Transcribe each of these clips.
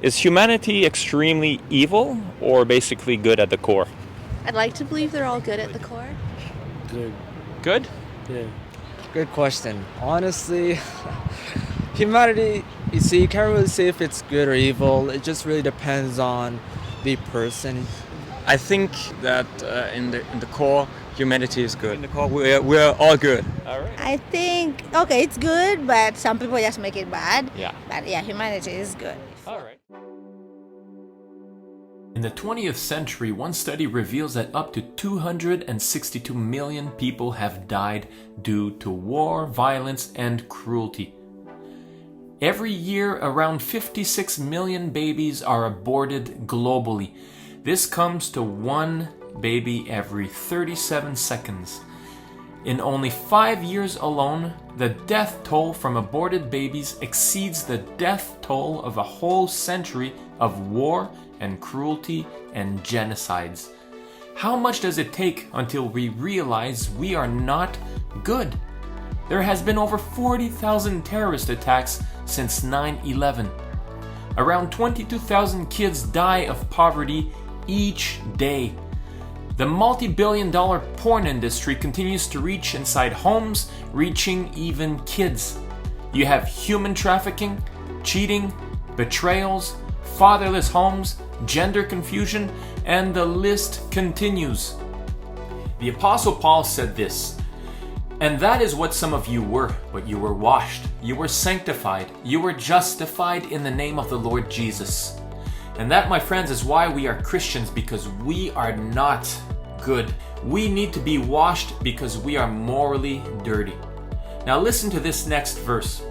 Is humanity extremely evil or basically good at the core? I'd like to believe they're all good at the core. Good. Good? Yeah. Good question. Honestly, humanity, you see, you can't really say if it's good or evil. It just really depends on the person. I think that in the core, humanity is good. In the core, we're all good. All right. I think, okay, it's good, but some people just make it bad. Yeah. But yeah, humanity is good. All right. In the 20th century, one study reveals that up to 262 million people have died due to war, violence, and cruelty. Every year, around 56 million babies are aborted globally. This comes to one baby every 37 seconds. In only 5 years alone, the death toll from aborted babies exceeds the death toll of a whole century of war and cruelty and genocides. How much does it take until we realize we are not good? There has been over 40,000 terrorist attacks since 9/11. Around 22,000 kids die of poverty each day. The multi-billion-dollar porn industry continues to reach inside homes, reaching even kids. You have human trafficking, cheating, betrayals, fatherless homes, gender confusion, and the list continues. The Apostle Paul said this, "And that is what some of you were, but you were washed, you were sanctified, you were justified in the name of the Lord Jesus." And that, my friends, is why we are Christians, because we are not good. We need to be washed because we are morally dirty. Now listen to this next verse.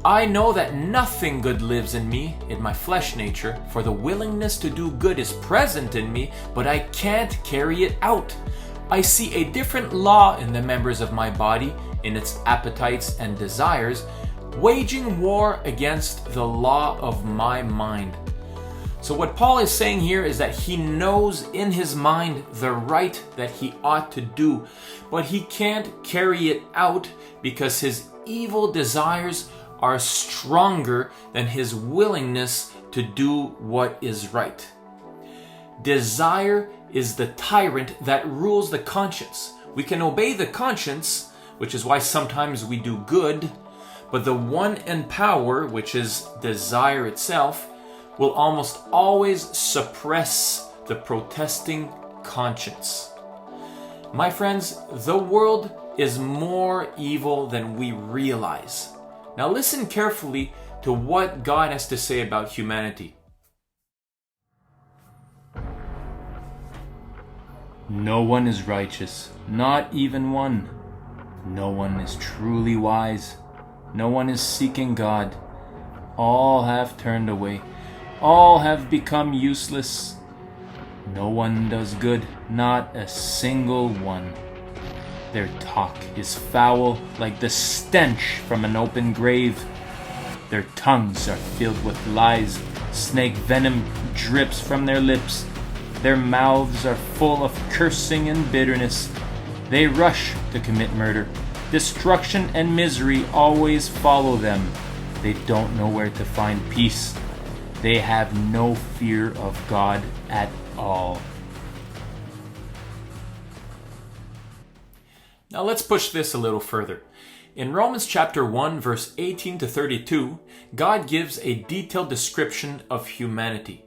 "I know that nothing good lives in me, in my flesh nature, for the willingness to do good is present in me, but I can't carry it out. I see a different law in the members of my body, in its appetites and desires, waging war against the law of my mind." So what Paul is saying here is that he knows in his mind the right that he ought to do, but he can't carry it out because his evil desires are stronger than his willingness to do what is right. Desire is the tyrant that rules the conscience. We can obey the conscience, which is why sometimes we do good, but the one in power, which is desire itself, will almost always suppress the protesting conscience. My friends, the world is more evil than we realize. Now listen carefully to what God has to say about humanity. "No one is righteous, not even one. No one is truly wise. No one is seeking God. All have turned away. All have become useless. No one does good, not a single one. Their talk is foul like the stench from an open grave. Their tongues are filled with lies. Snake venom drips from their lips. Their mouths are full of cursing and bitterness. They rush to commit murder. Destruction and misery always follow them. They don't know where to find peace. They have no fear of God at all." Now let's push this a little further. In Romans chapter 1, verse 18 to 32, God gives a detailed description of humanity.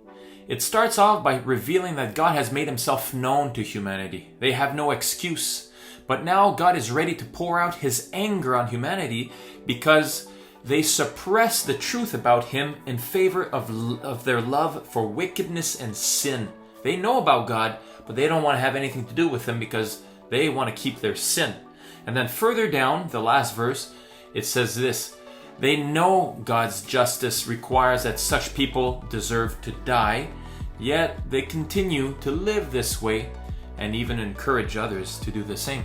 It starts off by revealing that God has made himself known to humanity. They have no excuse. But now God is ready to pour out his anger on humanity because they suppress the truth about him in favor of their love for wickedness and sin. They know about God, but they don't want to have anything to do with him because they want to keep their sin. And then further down, the last verse, it says this: "They know God's justice requires that such people deserve to die, yet they continue to live this way and even encourage others to do the same."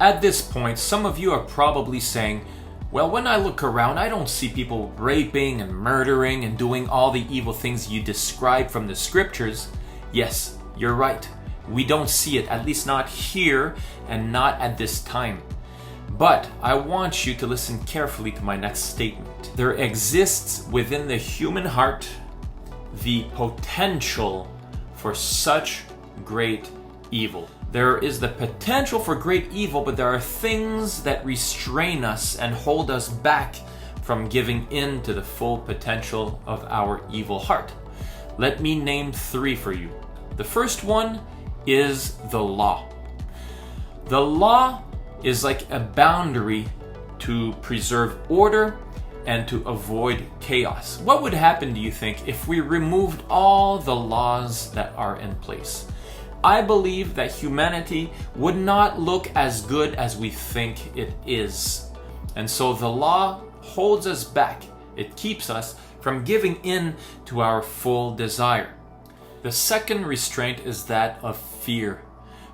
At this point, some of you are probably saying, "Well, when I look around, I don't see people raping and murdering and doing all the evil things you describe from the scriptures." Yes, you're right. We don't see it, at least not here and not at this time. But I want you to listen carefully to my next statement. There exists within the human heart the potential for such great evil. There is the potential for great evil, but there are things that restrain us and hold us back from giving in to the full potential of our evil heart. Let me name 3 for you. The first one is the law. The law is like a boundary to preserve order and to avoid chaos. What would happen, do you think, if we removed all the laws that are in place? I believe that humanity would not look as good as we think it is. And so the law holds us back. It keeps us from giving in to our full desire. The second restraint is that of fear.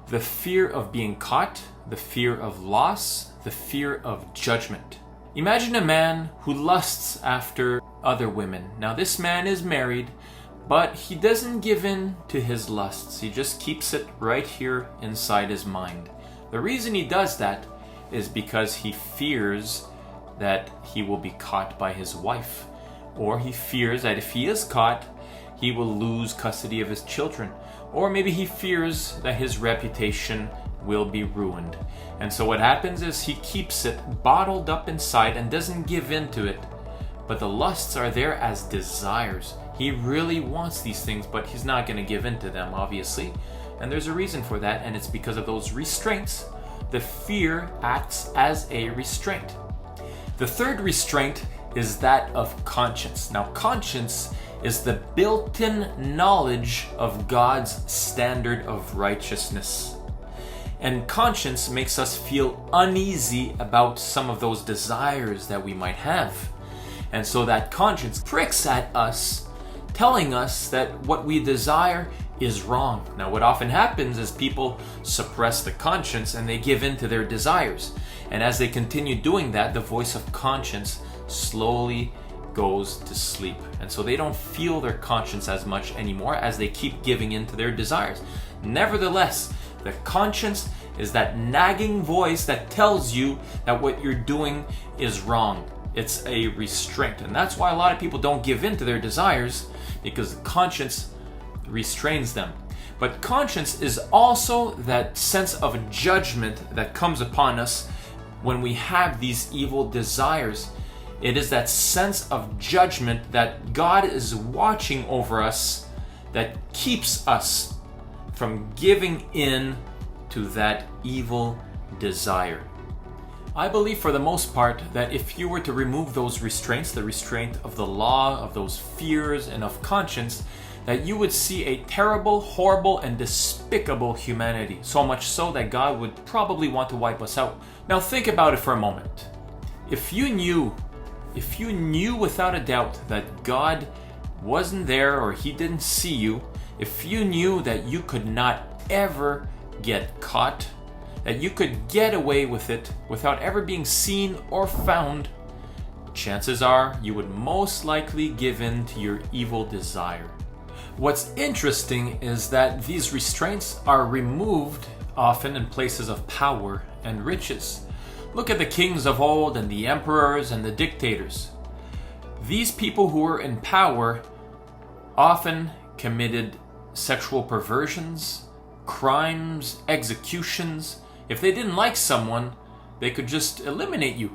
The fear of being caught, the fear of loss, the fear of judgment. Imagine a man who lusts after other women. Now this man is married, but he doesn't give in to his lusts. He just keeps it right here inside his mind. The reason he does that is because he fears that he will be caught by his wife. Or he fears that if he is caught, he will lose custody of his children. Or maybe he fears that his reputation will be ruined. And so what happens is he keeps it bottled up inside and doesn't give in to it. But the lusts are there as desires. He really wants these things, but he's not going to give in to them, obviously. And there's a reason for that, and it's because of those restraints. The fear acts as a restraint. The third restraint is that of conscience. Now, conscience is the built-in knowledge of God's standard of righteousness. And conscience makes us feel uneasy about some of those desires that we might have. And so that conscience pricks at us, telling us that what we desire is wrong. Now, what often happens is people suppress the conscience and they give in to their desires. And as they continue doing that, the voice of conscience slowly goes to sleep. And so they don't feel their conscience as much anymore as they keep giving in to their desires. Nevertheless, the conscience is that nagging voice that tells you that what you're doing is wrong. It's a restraint. And that's why a lot of people don't give in to their desires, because the conscience restrains them. But conscience is also that sense of judgment that comes upon us when we have these evil desires. It is that sense of judgment that God is watching over us that keeps us from giving in to that evil desire. I believe for the most part that if you were to remove those restraints, the restraint of the law, of those fears, and of conscience, that you would see a terrible, horrible, and despicable humanity. So much so that God would probably want to wipe us out. Now think about it for a moment. If you knew without a doubt that God wasn't there or He didn't see you, if you knew that you could not ever get caught, that you could get away with it without ever being seen or found, chances are you would most likely give in to your evil desire. What's interesting is that these restraints are removed often in places of power and riches. Look at the kings of old and the emperors and the dictators. These people who were in power often committed sexual perversions, crimes, executions. If they didn't like someone, they could just eliminate you.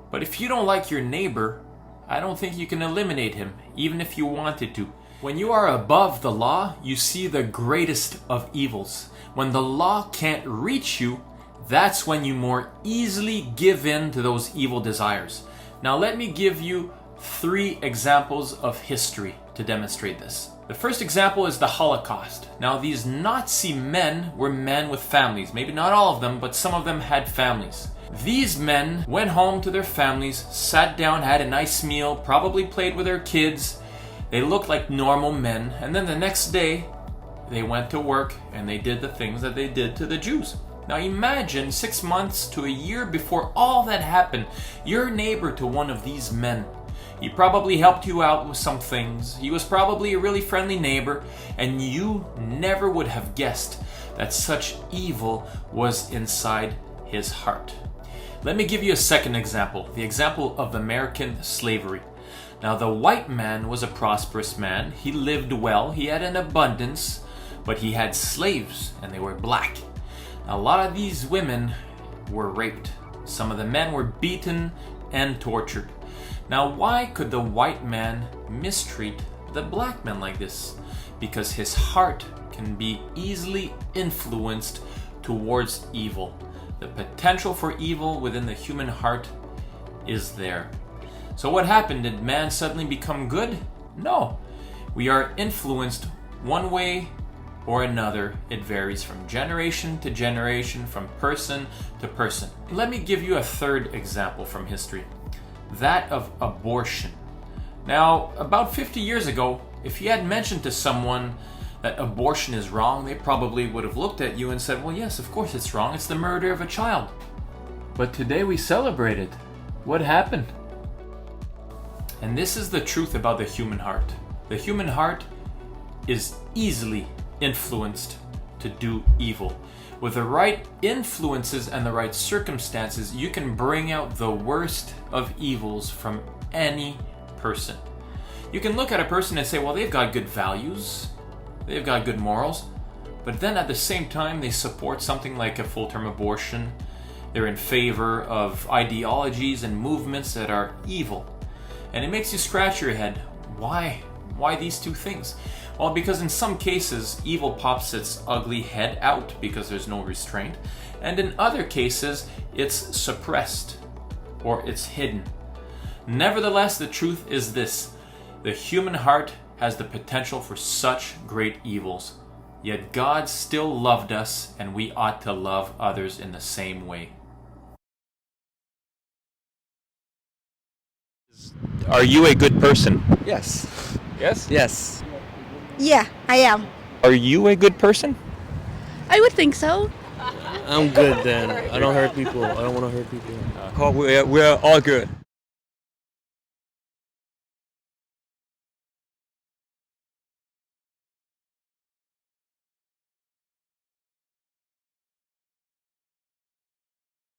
But if you don't like your neighbor, I don't think you can eliminate him, even if you wanted to. When you are above the law, you see the greatest of evils. When the law can't reach you, that's when you more easily give in to those evil desires. Now let me give you 3 examples of history to demonstrate this. The first example is the Holocaust. Now these Nazi men were men with families. Maybe not all of them, but some of them had families. These men went home to their families, sat down, had a nice meal, probably played with their kids. They looked like normal men, and then the next day they went to work and they did the things that they did to the Jews. Now imagine 6 months to a year before all that happened, you're neighbor to one of these men. He probably helped you out with some things. He was probably a really friendly neighbor, and you never would have guessed that such evil was inside his heart. Let me give you a second example, the example of American slavery. Now, the white man was a prosperous man. He lived well, he had an abundance, but he had slaves, and they were black. Now, a lot of these women were raped. Some of the men were beaten and tortured. Now, why could the white man mistreat the black man like this? Because his heart can be easily influenced towards evil. The potential for evil within the human heart is there. So what happened? Did man suddenly become good? No. We are influenced one way or another. It varies from generation to generation, from person to person. Let me give you a third example from history, that of abortion. Now, about 50 years ago, if you had mentioned to someone that abortion is wrong, they probably would have looked at you and said, well, yes, of course it's wrong. It's the murder of a child. But today we celebrate it. What happened? And this is the truth about the human heart. The human heart is easily influenced to do evil. With the right influences and the right circumstances, you can bring out the worst of evils from any person. You can look at a person and say, well, they've got good values, they've got good morals, but then at the same time they support something like a full-term abortion. They're in favor of ideologies and movements that are evil. And it makes you scratch your head. Why? Why these two things? Well, because in some cases, evil pops its ugly head out because there's no restraint. And in other cases, it's suppressed or it's hidden. Nevertheless, the truth is this: the human heart has the potential for such great evils. Yet God still loved us, and we ought to love others in the same way. Are you a good person? Yes. Yes? Yes. Yeah, I am. Are you a good person? I would think so. I'm good then. I don't hurt people. I don't want to hurt people. We're all good.